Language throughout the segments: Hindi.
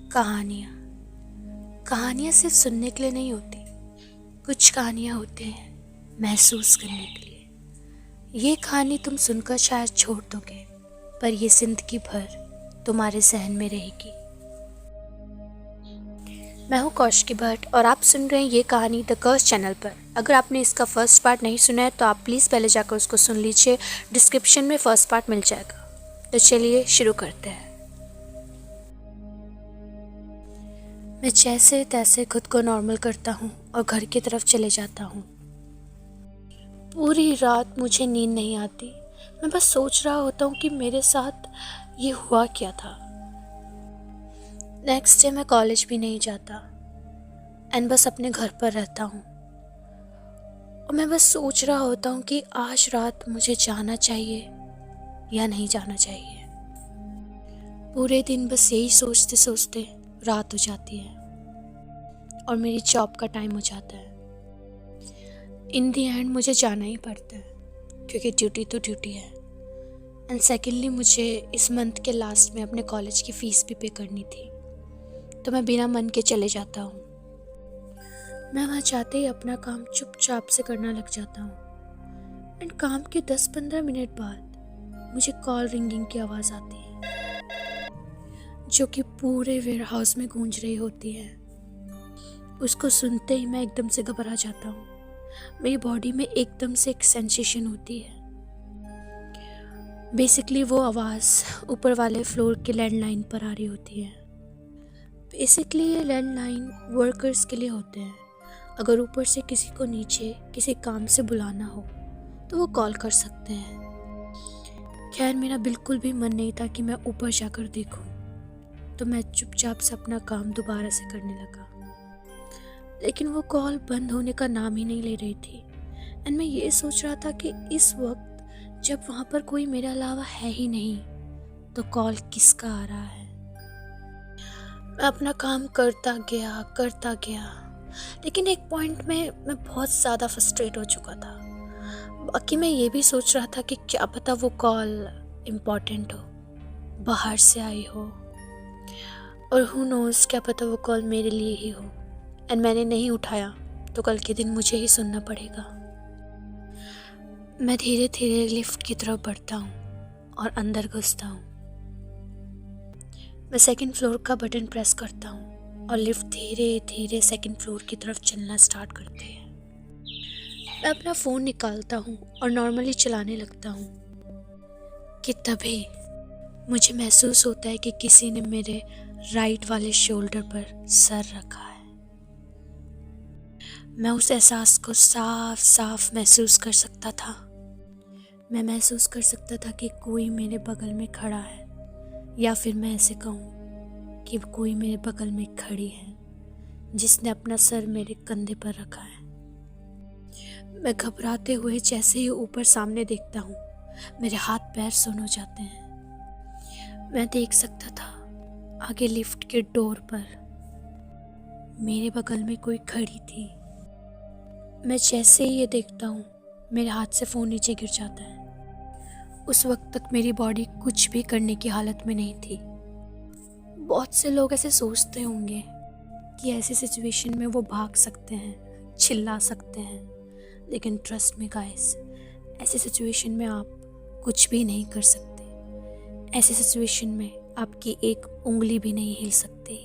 कहानियाँ कहानियाँ सिर्फ सुनने के लिए नहीं होती। कुछ कहानियाँ होती हैं महसूस करने के लिए। ये कहानी तुम सुनकर शायद छोड़ दोगे, पर ये जिंदगी भर तुम्हारे जहन में रहेगी। मैं हूँ कौशिकी भट्ट और आप सुन रहे हैं ये कहानी द कर्स चैनल पर। अगर आपने इसका फर्स्ट पार्ट नहीं सुना है तो आप प्लीज़ पहले जाकर उसको सुन लीजिए। डिस्क्रिप्शन में फर्स्ट पार्ट मिल जाएगा। तो चलिए शुरू करते हैं। मैं जैसे तैसे खुद को नॉर्मल करता हूँ और घर की तरफ चले जाता हूँ। पूरी रात मुझे नींद नहीं आती। मैं बस सोच रहा होता हूँ कि मेरे साथ ये हुआ क्या था। नेक्स्ट डे मैं कॉलेज भी नहीं जाता एंड बस अपने घर पर रहता हूँ। और मैं बस सोच रहा होता हूँ कि आज रात मुझे जाना चाहिए या नहीं जाना चाहिए। पूरे दिन बस यही सोचते सोचते रात हो जाती है और मेरी जॉब का टाइम हो जाता है। इन दी एंड मुझे जाना ही पड़ता है क्योंकि ड्यूटी तो ड्यूटी है। एंड सेकेंडली मुझे इस मंथ के लास्ट में अपने कॉलेज की फ़ीस भी पे करनी थी, तो मैं बिना मन के चले जाता हूँ। मैं वहाँ जाते ही अपना काम चुपचाप से करना लग जाता हूँ। एंड काम के 10-15 मिनट बाद मुझे कॉल रिंगिंग की आवाज़ आती है जो कि पूरे वेयर हाउस में गूंज रही होती है। उसको सुनते ही मैं एकदम से घबरा जाता हूँ। मेरी बॉडी में एकदम से एक सेंसेशन होती है। बेसिकली वो आवाज़ ऊपर वाले फ्लोर के लैंडलाइन पर आ रही होती है। बेसिकली ये लैंडलाइन वर्कर्स के लिए होते हैं। अगर ऊपर से किसी को नीचे किसी काम से बुलाना हो तो वो कॉल कर सकते हैं। खैर मेरा बिल्कुल भी मन नहीं था कि मैं ऊपर जाकर देखूं, तो मैं चुपचाप से अपना काम दोबारा से करने लगा। लेकिन वो कॉल बंद होने का नाम ही नहीं ले रही थी। एंड मैं ये सोच रहा था कि इस वक्त जब वहाँ पर कोई मेरे अलावा है ही नहीं तो कॉल किसका आ रहा है। मैं अपना काम करता गया, लेकिन एक पॉइंट में मैं बहुत ज़्यादा फ्रस्ट्रेट हो चुका था। बाकी मैं ये भी सोच रहा था कि क्या पता वो कॉल इम्पॉर्टेंट हो, बाहर से आई हो, और हु नोज़ क्या पता वो कॉल मेरे लिए ही हो। एंड मैंने नहीं उठाया तो कल के दिन मुझे ही सुनना पड़ेगा। मैं धीरे धीरे लिफ्ट की तरफ बढ़ता हूँ और अंदर घुसता हूँ। मैं सेकंड फ्लोर का बटन प्रेस करता हूँ और लिफ्ट धीरे धीरे सेकंड फ्लोर की तरफ चलना स्टार्ट करती है। मैं अपना फ़ोन निकालता हूँ और नॉर्मली चलाने लगता हूँ कि तभी मुझे महसूस होता है कि किसी ने मेरे राइट वाले शोल्डर पर सर रखा है। मैं उस एहसास को साफ साफ महसूस कर सकता था। मैं महसूस कर सकता था कि कोई मेरे बगल में खड़ा है, या फिर मैं ऐसे कहूँ कि कोई मेरे बगल में खड़ी है जिसने अपना सर मेरे कंधे पर रखा है। मैं घबराते हुए जैसे ही ऊपर सामने देखता हूँ, मेरे हाथ पैर सुन हो जाते हैं। मैं देख सकता था आगे लिफ्ट के डोर पर मेरे बगल में कोई खड़ी थी। मैं जैसे ही ये देखता हूँ, मेरे हाथ से फ़ोन नीचे गिर जाता है। उस वक्त तक मेरी बॉडी कुछ भी करने की हालत में नहीं थी। बहुत से लोग ऐसे सोचते होंगे कि ऐसी सिचुएशन में वो भाग सकते हैं, चिल्ला सकते हैं, लेकिन ट्रस्ट मी गाइस, ऐसी सिचुएशन में आप कुछ भी नहीं कर सकते। ऐसी सिचुएशन में आपकी एक उंगली भी नहीं हिल सकती।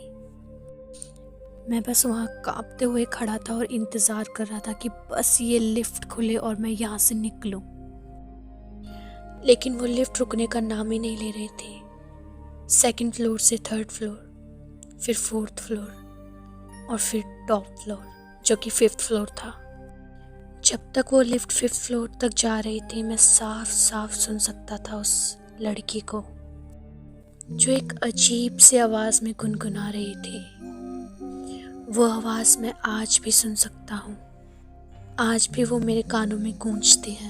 मैं बस वहाँ कांपते हुए खड़ा था और इंतज़ार कर रहा था कि बस ये लिफ्ट खुले और मैं यहाँ से निकलूं। लेकिन वो लिफ्ट रुकने का नाम ही नहीं ले रही थी। सेकंड फ्लोर से थर्ड फ्लोर, फिर फोर्थ फ्लोर और फिर टॉप फ्लोर जो कि फिफ्थ फ्लोर था। जब तक वो लिफ्ट फिफ्थ फ्लोर तक जा रही थी, मैं साफ साफ सुन सकता था उस लड़की को जो एक अजीब सी आवाज़ में गुनगुना रही थी। वो आवाज़ मैं आज भी सुन सकता हूँ। आज भी वो मेरे कानों में गूंजती है।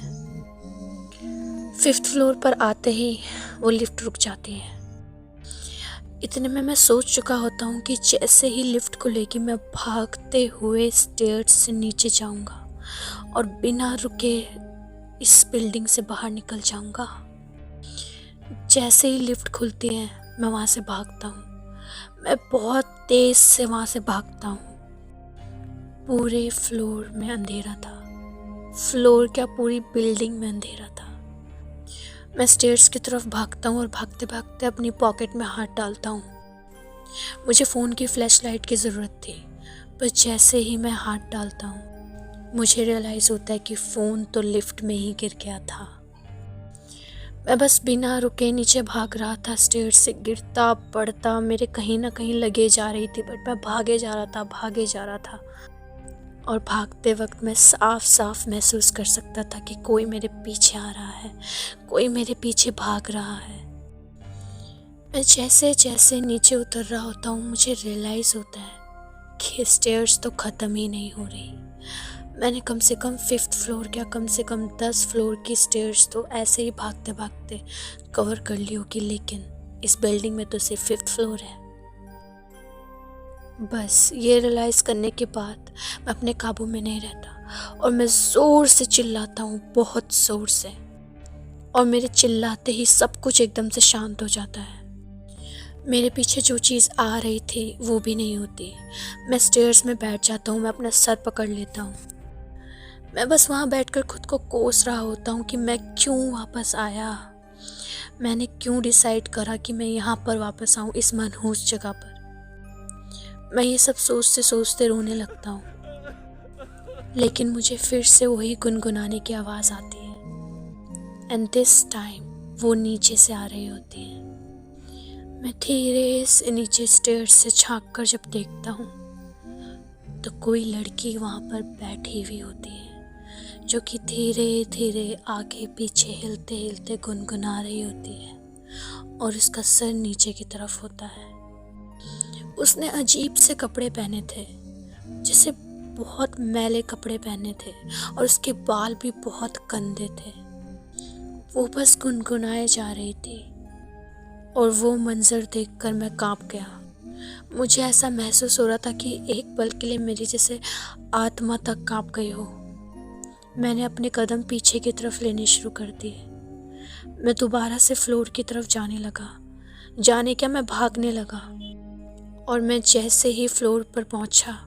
फिफ्थ फ्लोर पर आते ही वो लिफ्ट रुक जाती है। इतने में मैं सोच चुका होता हूँ कि जैसे ही लिफ्ट खुलेगी मैं भागते हुए स्टेयर्स से नीचे जाऊँगा और बिना रुके इस बिल्डिंग से बाहर निकल जाऊँगा। जैसे ही लिफ्ट खुलती है मैं वहाँ से भागता हूँ। मैं बहुत तेज से वहाँ से भागता हूँ। पूरे फ्लोर में अंधेरा था, फ्लोर क्या पूरी बिल्डिंग में अंधेरा था। मैं स्टेयर्स की तरफ भागता हूँ और भागते भागते अपनी पॉकेट में हाथ डालता हूँ। मुझे फ़ोन की फ्लैश लाइट की ज़रूरत थी, पर जैसे ही मैं हाथ डालता हूँ मुझे रियलाइज़ होता है कि फ़ोन तो लिफ्ट में ही गिर गया था। मैं बस बिना रुके नीचे भाग रहा था, स्टेयर्स से गिरता पड़ता मेरे कहीं ना कहीं लगे जा रही थी, बट मैं भागे जा रहा था। और भागते वक्त मैं साफ साफ महसूस कर सकता था कि कोई मेरे पीछे आ रहा है, कोई मेरे पीछे भाग रहा है। मैं जैसे जैसे नीचे उतर रहा होता हूँ मुझे रियलाइज़ होता है कि स्टेयर्स तो ख़त्म ही नहीं हो रही। मैंने कम से कम 5th फ्लोर क्या कम से कम 10 फ्लोर की स्टेयर्स तो ऐसे ही भागते भागते कवर कर ली होगी, लेकिन इस बिल्डिंग में तो सिर्फ 5th फ्लोर है। बस ये रियलाइज़ करने के बाद मैं अपने काबू में नहीं रहता और मैं ज़ोर से चिल्लाता हूँ, बहुत ज़ोर से, और मेरे चिल्लाते ही सब कुछ एकदम से शांत हो जाता है। मेरे पीछे जो चीज़ आ रही थी वो भी नहीं होती। मैं स्टेयर्स में बैठ जाता हूँ, मैं अपना सर पकड़ लेता हूँ। मैं बस वहाँ बैठकर खुद को कोस रहा होता हूँ कि मैं क्यों वापस आया, मैंने क्यों डिसाइड करा कि मैं यहाँ पर वापस आऊँ, इस मनहूस जगह पर। मैं ये सब सोचते सोचते रोने लगता हूँ, लेकिन मुझे फिर से वही गुनगुनाने की आवाज़ आती है, एंड दिस टाइम वो नीचे से आ रही होती है। मैं धीरे से नीचे स्टेयर्स से झांक कर जब देखता हूँ तो कोई लड़की वहाँ पर बैठी हुई होती है, जो कि धीरे धीरे आगे पीछे हिलते हिलते गुनगुना रही होती है, और उसका सर नीचे की तरफ होता है। उसने अजीब से कपड़े पहने थे, जैसे बहुत मैले कपड़े पहने थे, और उसके बाल भी बहुत गंदे थे। वो बस गुनगुनाए जा रही थी, और वो मंजर देखकर मैं कांप गया। मुझे ऐसा महसूस हो रहा था कि एक पल के लिए मेरी जैसे आत्मा तक कांप गई हो। मैंने अपने कदम पीछे की तरफ लेने शुरू कर दिए। मैं दोबारा से फ्लोर की तरफ जाने लगा, जाने क्या मैं भागने लगा। और मैं जैसे ही फ्लोर पर पहुंचा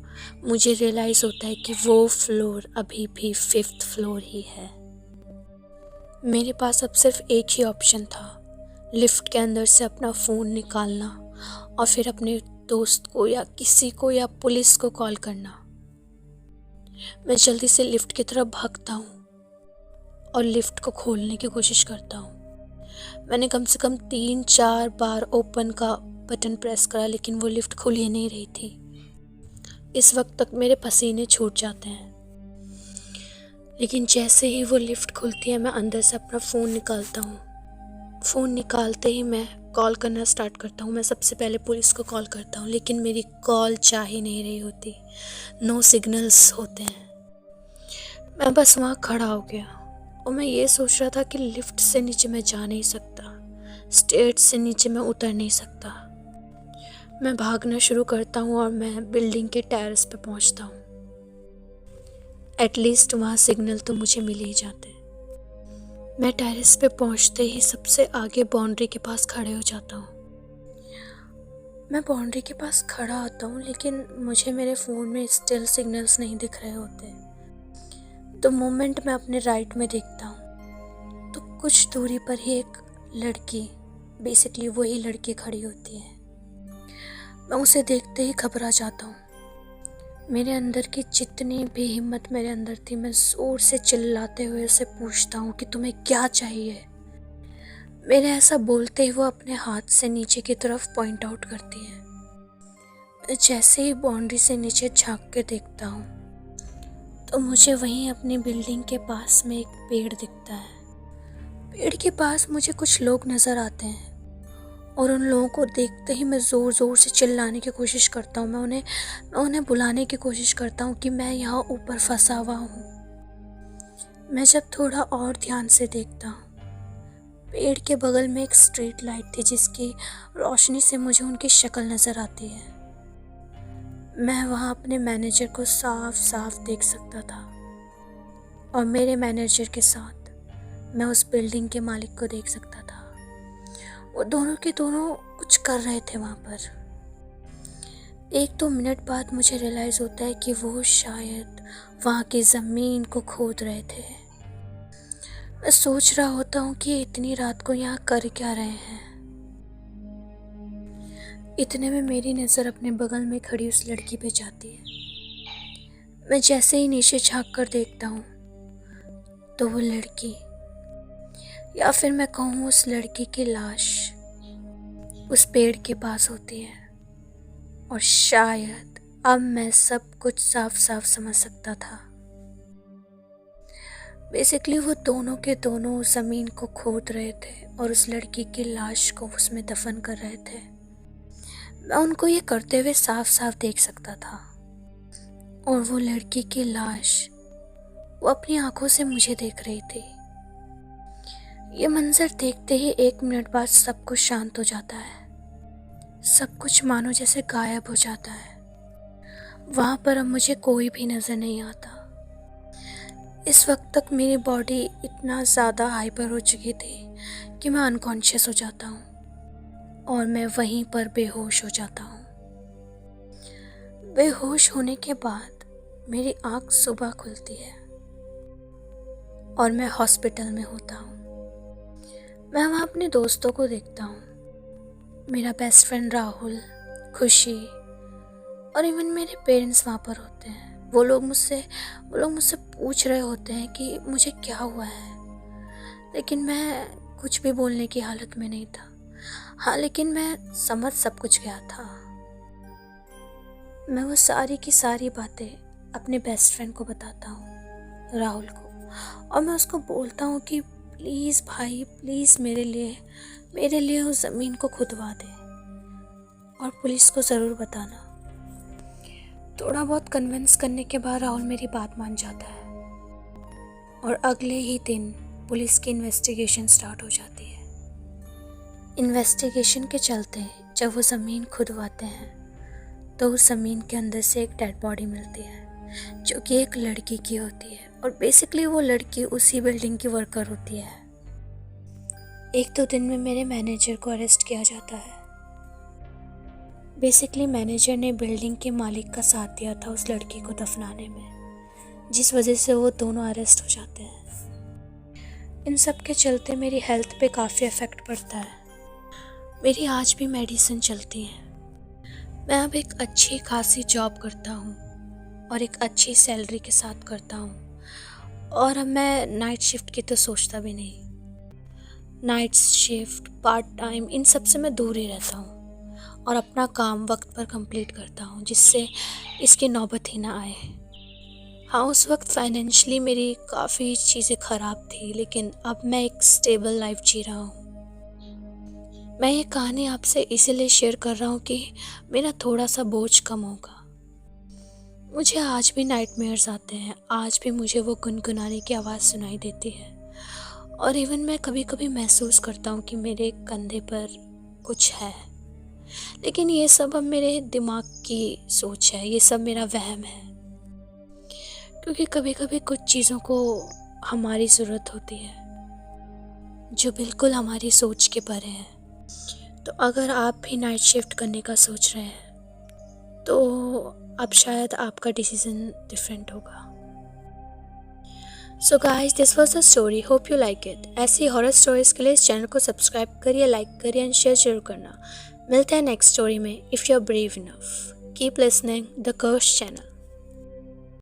मुझे रियलाइज़ होता है कि वो फ्लोर अभी भी 5th फ्लोर ही है। मेरे पास अब सिर्फ एक ही ऑप्शन था, लिफ्ट के अंदर से अपना फ़ोन निकालना और फिर अपने दोस्त को या किसी को या पुलिस को कॉल करना। मैं जल्दी से लिफ्ट की तरफ भागता हूँ और लिफ्ट को खोलने की कोशिश करता हूँ। मैंने कम से कम 3-4 बार ओपन का बटन प्रेस करा, लेकिन वो लिफ्ट खुल ही नहीं रही थी। इस वक्त तक मेरे पसीने छूट जाते हैं, लेकिन जैसे ही वो लिफ्ट खुलती है मैं अंदर से अपना फ़ोन निकालता हूँ। फ़ोन निकालते ही मैं कॉल करना स्टार्ट करता हूँ। मैं सबसे पहले पुलिस को कॉल करता हूँ, लेकिन मेरी कॉल जा ही नहीं रही होती, नो सिग्नल्स होते हैं। मैं बस वहाँ खड़ा हो गया और मैं ये सोच रहा था कि लिफ्ट से नीचे मैं जा नहीं सकता, स्टेयर्स से नीचे मैं उतर नहीं सकता। मैं भागना शुरू करता हूँ और मैं बिल्डिंग के टेरेस पे पहुँचता हूँ। एटलीस्ट वहाँ सिग्नल तो मुझे मिल ही जाते। मैं टेरेस पे पहुँचते ही सबसे आगे बाउंड्री के पास खड़े हो जाता हूँ। मैं बाउंड्री के पास खड़ा होता हूँ, लेकिन मुझे मेरे फ़ोन में स्टिल सिग्नल्स नहीं दिख रहे होते। तो मोमेंट मैं अपने राइट में देखता हूँ तो कुछ दूरी पर ही एक लड़की, बेसिकली वही लड़की खड़ी होती है। मैं उसे देखते ही घबरा जाता हूँ। मेरे अंदर की जितनी भी हिम्मत मेरे अंदर थी, मैं ज़ोर से चिल्लाते हुए उसे पूछता हूँ कि तुम्हें क्या चाहिए। मेरे ऐसा बोलते ही वो अपने हाथ से नीचे की तरफ पॉइंट आउट करती है। जैसे ही बाउंड्री से नीचे झांक के देखता हूँ तो मुझे वहीं अपनी बिल्डिंग के पास में एक पेड़ दिखता है। पेड़ के पास मुझे कुछ लोग नज़र आते हैं और उन लोगों को देखते ही मैं ज़ोर ज़ोर से चिल्लाने की कोशिश करता हूँ। मैं उन्हें बुलाने की कोशिश करता हूँ कि मैं यहाँ ऊपर फंसा हुआ हूँ। मैं जब थोड़ा और ध्यान से देखता हूँ, पेड़ के बगल में एक स्ट्रीट लाइट थी जिसकी रोशनी से मुझे उनकी शक्ल नज़र आती है। मैं वहाँ अपने मैनेजर को साफ साफ देख सकता था और मेरे मैनेजर के साथ मैं उस बिल्डिंग के मालिक को देख सकता था। वो दोनों के दोनों कुछ कर रहे थे वहाँ पर। एक दो मिनट बाद मुझे रियलाइज़ होता है कि वो शायद वहाँ की ज़मीन को खोद रहे थे। मैं सोच रहा होता हूँ कि इतनी रात को यहाँ कर क्या रहे हैं। इतने में मेरी नज़र अपने बगल में खड़ी उस लड़की पे जाती है। मैं जैसे ही नीचे झांक कर देखता हूँ तो वो लड़की, या फिर मैं कहूँ उस लड़की की लाश, उस पेड़ के पास होती है। और शायद अब मैं सब कुछ साफ साफ समझ सकता था। बेसिकली वो दोनों के दोनों ज़मीन को खोद रहे थे और उस लड़की की लाश को उसमें दफन कर रहे थे। मैं उनको ये करते हुए साफ साफ देख सकता था। और वो लड़की की लाश, वो अपनी आंखों से मुझे देख रही थी। ये मंजर देखते ही 1 मिनट बाद सब कुछ शांत हो जाता है। सब कुछ मानो जैसे गायब हो जाता है। वहाँ पर अब मुझे कोई भी नज़र नहीं आता। इस वक्त तक मेरी बॉडी इतना ज़्यादा हाइपर हो चुकी थी कि मैं अनकॉन्शियस हो जाता हूँ और मैं वहीं पर बेहोश हो जाता हूँ। बेहोश होने के बाद मेरी आँख सुबह खुलती है और मैं हॉस्पिटल में होता हूँ। मैं वहाँ अपने दोस्तों को देखता हूँ, मेरा बेस्ट फ्रेंड राहुल, खुशी और इवन मेरे पेरेंट्स वहाँ पर होते हैं। वो लोग मुझसे पूछ रहे होते हैं कि मुझे क्या हुआ है, लेकिन मैं कुछ भी बोलने की हालत में नहीं था। हाँ, लेकिन मैं समझ सब कुछ गया था। मैं वो सारी की सारी बातें अपने बेस्ट फ्रेंड को बताता हूँ, राहुल को, और मैं उसको बोलता हूँ कि प्लीज़ भाई, प्लीज़ मेरे लिए उस ज़मीन को खुदवा दे और पुलिस को ज़रूर बताना। थोड़ा बहुत कन्विंस करने के बाद राहुल मेरी बात मान जाता है और अगले ही दिन पुलिस की इन्वेस्टिगेशन स्टार्ट हो जाती है। इन्वेस्टिगेशन के चलते जब वो ज़मीन खुदवाते हैं तो उस ज़मीन के अंदर से एक डेड बॉडी मिलती है जो कि एक लड़की की होती है और बेसिकली वो लड़की उसी बिल्डिंग की वर्कर होती है। 1-2 दिन में मेरे मैनेजर को अरेस्ट किया जाता है। बेसिकली मैनेजर ने बिल्डिंग के मालिक का साथ दिया था उस लड़की को दफनाने में, जिस वजह से वो दोनों अरेस्ट हो जाते हैं। इन सब के चलते मेरी हेल्थ पे काफ़ी इफ़ेक्ट पड़ता है। मेरी आज भी मेडिसिन चलती है। मैं अब एक अच्छी खासी जॉब करता हूँ और एक अच्छी सैलरी के साथ करता हूँ और अब मैं नाइट शिफ्ट की तो सोचता भी नहीं। नाइट शिफ्ट, पार्ट टाइम, इन सब से मैं दूर ही रहता हूँ और अपना काम वक्त पर कंप्लीट करता हूँ जिससे इसकी नौबत ही ना आए। हाँ, उस वक्त फाइनेंशियली मेरी काफ़ी चीज़ें ख़राब थी, लेकिन अब मैं एक स्टेबल लाइफ जी रहा हूँ। मैं ये कहानी आपसे इसीलिए शेयर कर रहा हूँ कि मेरा थोड़ा सा बोझ कम होगा। मुझे आज भी नाइटमेयर्स आते हैं, आज भी मुझे वो गुनगुनाने की आवाज़ सुनाई देती है और इवन मैं कभी कभी महसूस करता हूँ कि मेरे कंधे पर कुछ है, लेकिन ये सब अब मेरे दिमाग की सोच है, ये सब मेरा वहम है। क्योंकि कभी कभी कुछ चीज़ों को हमारी ज़रूरत होती है जो बिल्कुल हमारी सोच के परे है। तो अगर आप भी नाइट शिफ्ट करने का सोच रहे हैं तो अब शायद आपका डिसीज़न डिफरेंट होगा। So guys, this was the story, hope you like it. ऐसी हॉरर स्टोरीज के लिए इस चैनल को सब्सक्राइब करिए, लाइक करिए एंड शेयर जरूर करना। मिलते हैं नेक्स्ट स्टोरी में। If you are brave enough, keep listening the curse channel.